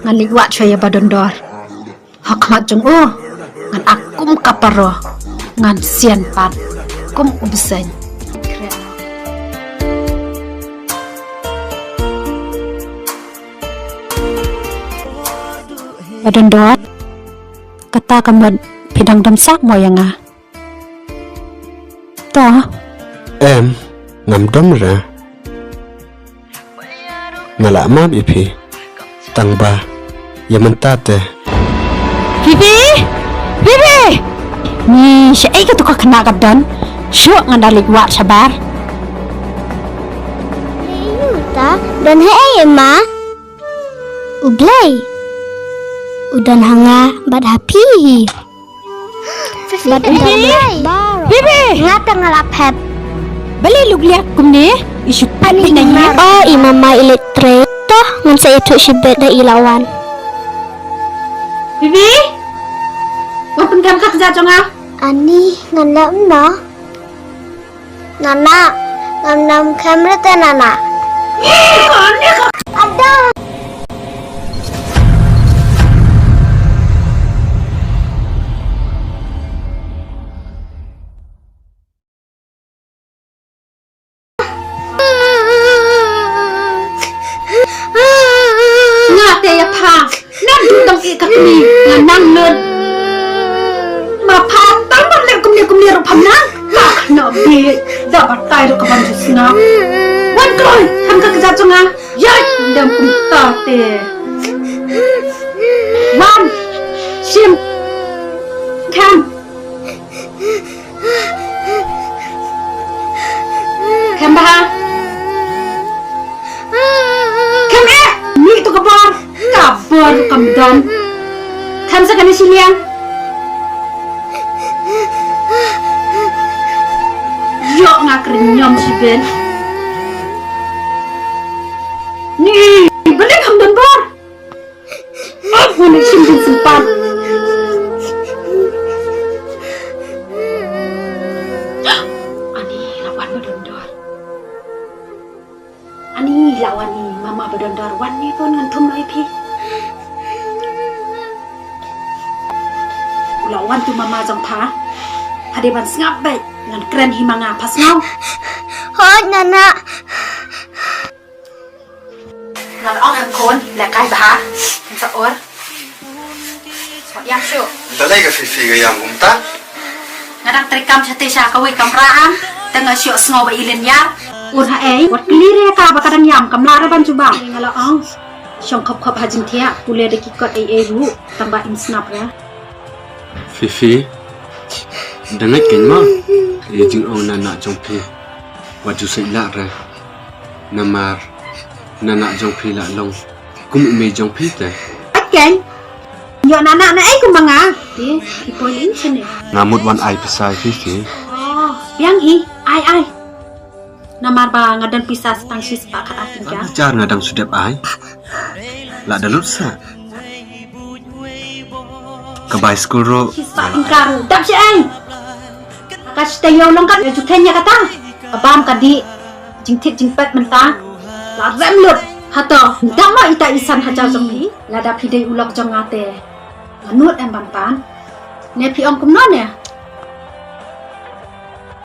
ngan liwat saya badondor. Hak mat jung ngan akum kaparo ngan sian pat kum ubsen. Badondor kata kamad pidang damsak mo yang toh em ngam dom ra ngala ma bi phi tang ba yamantate Bibi ni syai ka tukar kena kadan syuk ngandalik wak sabar Ta dan hai ma ublay udan hanga bad happy bad Bibi ngata ngalap hat bali lugliak kumni isu panik na niya oh imama elektrik toh ngan saya itu sibet da ilawan Bibi wapun kam ka kerja jonga ani ngan lam no nana ngam nam kamera ta nana ada ngate ya pa nan du dong ki kakni ngan nang nen ma pa tal man le kumni ro pham nang pa no bi da batai ro kaban jusna wan koi tham ka kerja jonga ya dam kum ta te wan sim kam ba ni tu kabar kamdan tham sa kani siliang yo ngakrenyom si ben ni balik kamdan bor aku ni simpan simpan ani lawan bedondor ani lawan ni mama bedondor wan ni pun ngan thum lai phi lawan tu mama jong tha hade ban ngap bai ngan kren himanga pas ngau hoi nana ngan ong an kon la kai ba sa or so yang shu dalai ka fi ga yang umta ngadang trikam chate sha ka wi kamraan tanga shu sngo ba ilen ya un ha ei wat klire ka ba kadang yam kamla ra ban chu ba ngala ong shong khop khop hajin thia pule de ki kot ei ru tamba in snap ra Fifi dangai ken ma ye jing ong nana jong phi wa ju sai la ra namar nana jong phi la long kum me jong phi te ken yo nana na ei kum manga ti ipolin chene ngamut wan ai pesai Fifi oh yang ai namar ba ngadan pisah stang sis pa kat ating ja jar ngadang sudep ai la dalut sa kabai skuro sis pa ingkaru dap si ai kas tayo long kat ju thenya kata kabam kadi jingthit jingpat menta la rem lut hato dama ita isan haja jonghi la da phidei ulok jongate anut em ban pan ne phi ong kum no ne